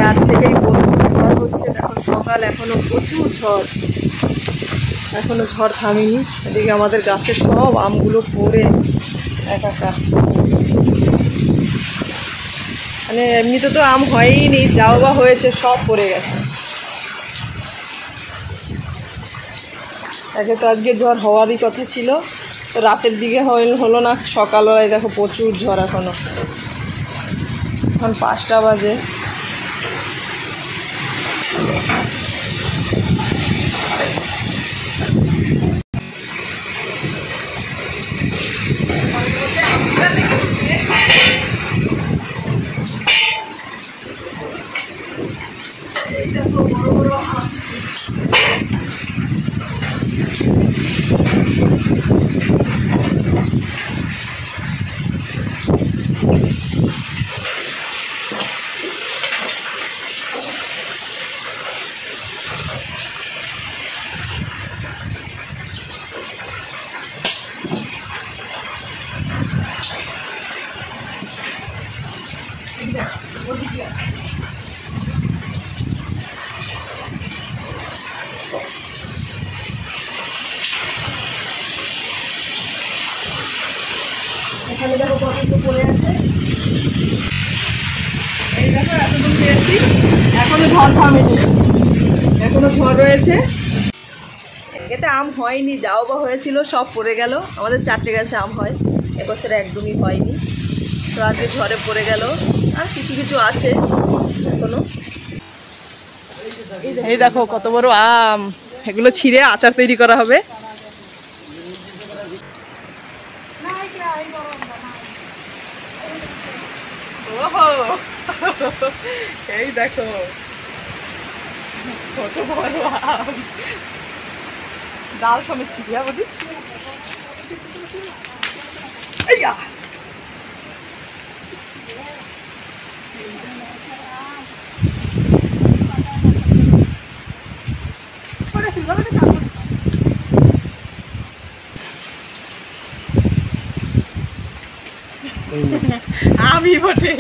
রাত থেকেই প্রচুর ঝড় হচ্ছে। দেখো সকাল এখনো প্রচুর ঝড়, এখনো ঝড় থামেনি। এদিকে আমাদের গাছের সব আমগুলো পড়ে একাকার, মানে এমনিতে তো আম হয়ইনি, যাও বা হয়েছে সব পড়ে গেছে। একে তো আজকে ঝড় হওয়ারই কথা ছিল, তো রাতের দিকে হলো না, সকালবেলায় দেখো প্রচুর ঝড়। এখন 5টা বাজে। এখানে দেখো কতগুলো পড়ে আছে, এই দেখো এতদূর পেয়েছি, এখনো ঝড় থামেনি, এখনো ঝড় রয়েছে। এতে আম হয়নি, যাও বা হয়েছিল সব পড়ে গেল। আমাদের 4টে গাছে আম হয়, এবছর একদমই হয়নি, তো আজকে ঝড়ে পড়ে গেল। আর কিছু কিছু আছে এখনো। এই দেখো কত বড় আম, এগুলো ছিঁড়ে আচার তৈরি করা হবে। এই দেখো কত বড় আম, ডাল সমেত ছিড়িয়া বলি। আমি বটে।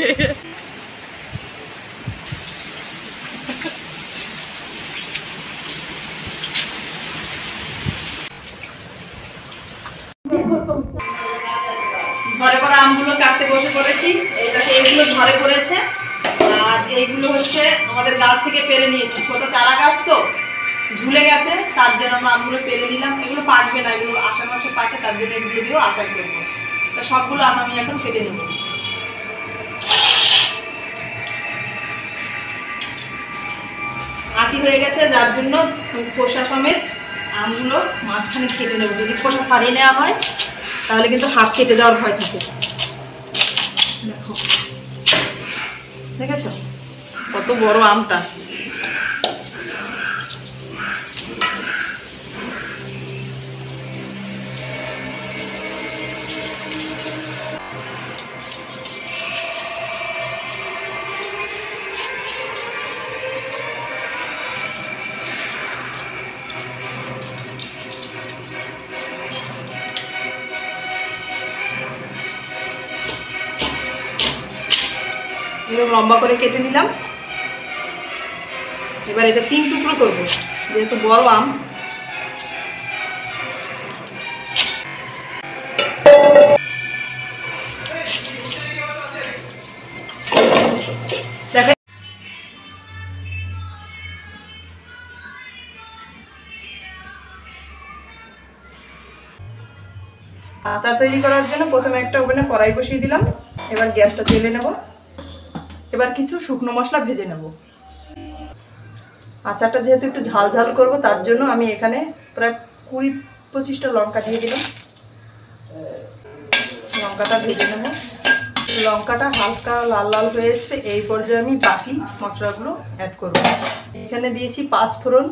ঝরে পড়া আমগুলো কাটতে বসে পড়েছি। এইগুলো ঝরে পড়েছে, আর এইগুলো হচ্ছে আমাদের গাছ থেকে পেরে নিয়েছি। ছোট চারা গাছ তো ঝুলে গেছে, তার জন্য আমরা আমগুলো পেরে নিলাম। এগুলো পাকবে না, এগুলো আষাঢ় মাসে পাকে, তার জন্য এগুলো দিয়েও আচার করবো। তো সবগুলো আম আমি এখন কেটে নেব। আটি হয়ে গেছে, যার জন্য খোসা সমেত আমগুলো মাঝখানে কেটে নেব। যদি খোসা ছাড়িয়ে নেওয়া হয় তাহলে কিন্তু হাত কেটে দেওয়ার ভয় থাকে। দেখো, দেখেছো কত বড় আমটা। এরকম লম্বা করে কেটে নিলাম। এবার এটা 3 টুকরো করবো, যেহেতু বড় আম। দেখেন আচার তৈরি করার জন্য প্রথমে একটা ওভেনে কড়াই বসিয়ে দিলাম। এবার গ্যাসটা জ্বেলে নেব। এবার কিছু শুকনো মশলা ভেজে নেব। আচারটা যেহেতু একটু ঝাল ঝাল করবো, তার জন্য আমি এখানে প্রায় 20-25টা লঙ্কা দিয়ে দিলাম। লঙ্কাটা ভেজে নেব। লঙ্কাটা হালকা লাল লাল হয়ে এসছে, এই পর্যায়ে আমি বাকি মশলাগুলো অ্যাড করব। এখানে দিয়েছি 5 ফোড়ন,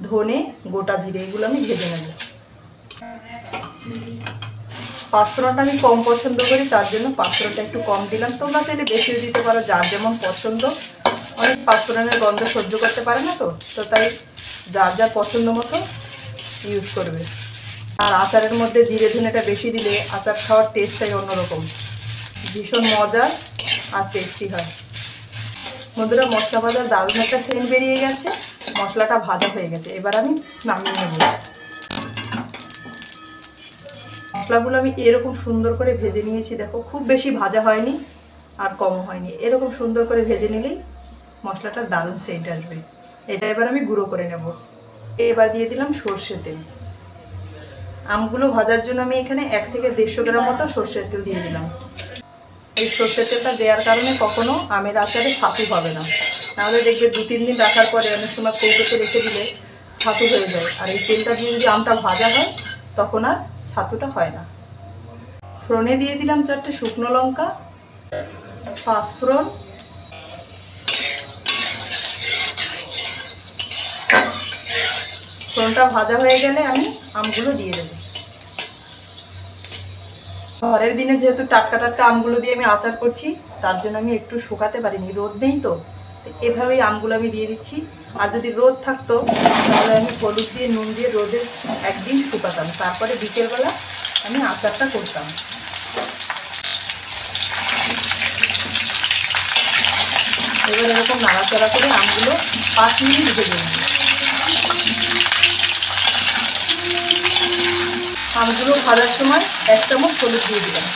ধনে, গোটা জিরে, এগুলো আমি ভেজে নেব। 5 ফোড়নটা আমি কম পছন্দ করি, তার জন্য 5 ফোড়নটা একটু কম দিলাম। তোমরা চাইলে বেশিও দিতে পারো, যার যেমন পছন্দ। অনেক 5 ফোড়নের গন্ধ সহ্য করতে পারে না, তো তাই যার যার পছন্দ মতো ইউজ করবে। আর আচারের মধ্যে জিরে ধনেটা বেশি দিলে আচার খাওয়ার টেস্টটাই অন্যরকম, ভীষণ মজার আর টেস্টি হয়। বন্ধুরা মশলা ভাজার দারুণ একটা সেন্ট বেরিয়ে গেছে, মশলাটা ভাজা হয়ে গেছে। এবার আমি নামিয়ে নেব। মশলাগুলো আমি এরকম সুন্দর করে ভেজে নিয়েছি, দেখো খুব বেশি ভাজা হয়নি আর কম হয়নি, এরকম সুন্দর করে ভেজে নিলেই মশলাটার দারুণ সেন্ট আসবে। এটা এবার আমি গুঁড়ো করে নেব। এবার দিয়ে দিলাম সর্ষের তেল। আমগুলো ভাজার জন্য আমি এখানে 1 থেকে 150 গ্রাম মতো সর্ষের তেল দিয়ে দিলাম। এই সর্ষের তেলটা দেওয়ার কারণে কখনো আমের আচারে ছাতু হবে না, নাহলে দেখবে 2-3 দিন রাখার পরে অনেক সময় কৌটোতে রেখে দিলে ছাতু হয়ে যায়। আর এই তেলটা দিয়ে যদি আমটা ভাজা হয় তখন আর ছাতুটা হয় না। ফোড়নে দিয়ে দিলাম 4টে শুকনো লঙ্কা, 5 ফোড়ন, ফোড়নটা ভাজা হয়ে গেলে আমি আমগুলো দিয়ে দেবো। ঘরের দিনে যেহেতু টাটকা টাটকা আমগুলো দিয়ে আমি আচার করছি, তার জন্য আমি একটু শুকাতে পারিনি, রোদ নেই তো এভাবেই আমগুলো আমি দিয়ে দিচ্ছি। আর যদি রোদ থাকতো তাহলে আমি হলুদ দিয়ে নুন দিয়ে রোদে একদিন শুকাতাম, তারপরে বিকেলবেলা আমি আচারটা করতাম। এবার এরকম নাড়াচাড়া করে আমগুলো 5 মিনিট ভেজে নেব। আমগুলো ভাজার সময় 1 চামচ হলুদ দিয়ে দিলাম।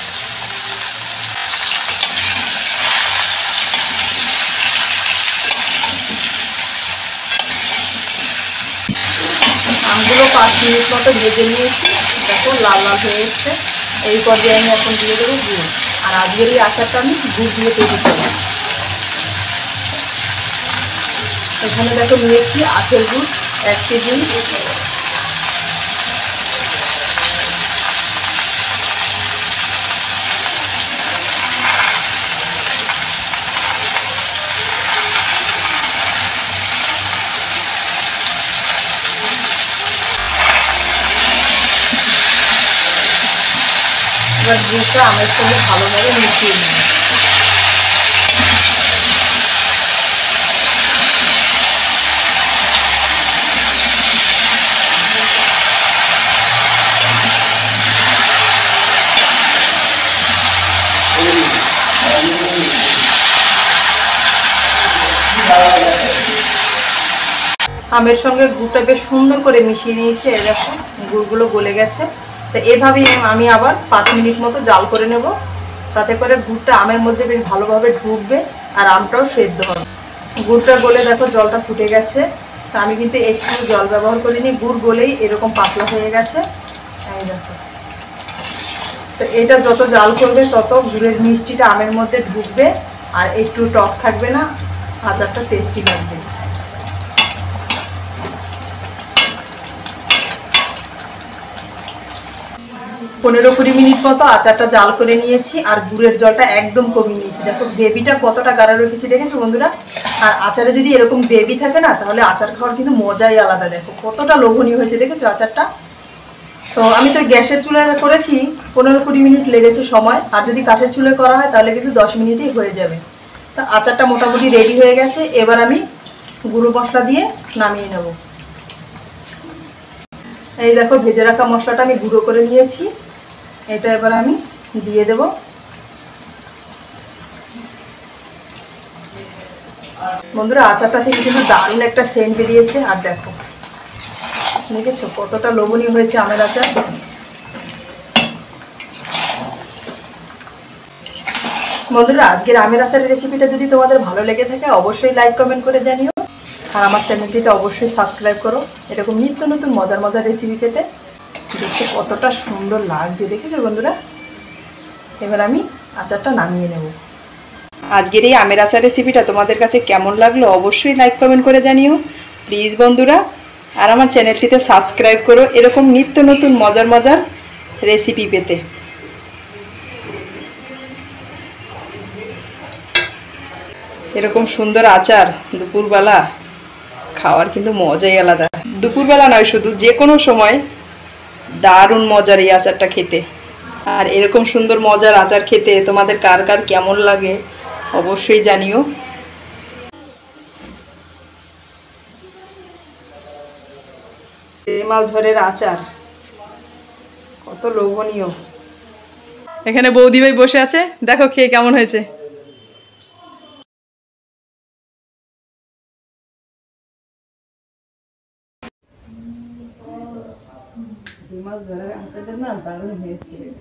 আমগুলো 5 মিনিট মতো ভেজে নিয়েছি, দেখো লাল লাল হয়ে এসছে। এই পর্যায়ে আমি এখন দিয়ে দেবো গুড়। আর আজকের এই আচারটা আমি গুড় দিয়ে তৈরি করব। এখানে দেখো নিয়েছি আখের গুড় 1 কেজি। এবার গুড়টা আমের সঙ্গে ভালোভাবে মিশিয়ে নেব। আমের সঙ্গে গুড়টা বেশ সুন্দর করে মিশিয়ে নিয়েছি। এই দেখো গুড়গুলো গলে গেছে। তো এভাবেই আমি আবার 5 মিনিট মতো জাল করে নেব, তাতে করে গুড়টা আমের মধ্যে বেশ ভালোভাবে ঢুকবে আর আমটাও সেদ্ধ হবে। গুড়টা গলে দেখো জলটা ফুটে গেছে। তো আমি কিন্তু একটু জল ব্যবহার করিনি, গুড় গলেই এরকম পাতলা হয়ে গেছে। এই দেখো, তো এটা যত জাল করবে তত গুড়ের মিষ্টিটা আমের মধ্যে ঢুকবে আর একটু টক থাকবে না, আচারটা টেস্টি লাগবে। 15-20 মিনিট মতো আচারটা জাল করে নিয়েছি আর গুড়ের জলটা একদম কমিয়ে নিয়েছি। দেখো গ্রেভিটা কতটা গাঢ় রেখেছি, দেখেছো বন্ধুরা? আর আচারে যদি এরকম গ্রেভি থাকে না, তাহলে আচার খাওয়ার কিন্তু মজাই আলাদা। দেখো কতটা লোভনীয় হয়েছে, দেখেছো আচারটা? তো আমি তো গ্যাসের চুলায় করেছি, 15-20 মিনিট লেগেছে সময়। আর যদি কাঠের চুলায় করা হয় তাহলে কিন্তু 10 মিনিটেই হয়ে যাবে। তো আচারটা মোটামুটি রেডি হয়ে গেছে। এবার আমি গুঁড়ো মশলা দিয়ে নামিয়ে নেব। এই দেখো ভেজে রাখা মশলাটা আমি গুঁড়ো করে নিয়েছি, এটা এবার আমি দিয়ে দেব। বন্ধুরা আচারটা থেকে কিন্তু দারুণ একটা সেন্ট বেরিয়েছে। আর দেখো দেখেছো কতটা লোভনীয় হয়েছে আমের আচার। বন্ধুরা আজকের আমের আচারের রেসিপিটা যদি তোমাদের ভালো লেগে থাকে অবশ্যই লাইক কমেন্ট করে জানিও। আর আমার চ্যানেলটিতে অবশ্যই সাবস্ক্রাইব করো এরকম নিত্য নতুন মজার মজার রেসিপি পেতে। দেখতে কতটা সুন্দর লাগছে, দেখেছো বন্ধুরা? এবার আমি আচারটা নামিয়ে নেব। আজকের এই আমের আচার রেসিপিটা তোমাদের কাছে কেমন লাগলো অবশ্যই লাইক কমেন্ট করে জানিও প্লিজ বন্ধুরা। আর আমার চ্যানেলটিতে সাবস্ক্রাইব করো এরকম নিত্য নতুন মজার মজার রেসিপি পেতে। এরকম সুন্দর আচার দুপুরবেলা খাওয়ার কিন্তু মজাই আলাদা। দুপুরবেলা নয়, শুধু যে কোনো সময় দারুণ মজার এই আচারটা খেতে। আর এরকম সুন্দর মজার আচার খেতে তোমাদের কার কার কেমন লাগে অবশ্যই জানিও। মাল ঝড়ের আচার কত লোভনীয়। এখানে বৌদি ভাই বসে আছে, দেখো খেয়ে কেমন হয়েছে। মাছ ধরার হাতে না দারুণ হয়েছে।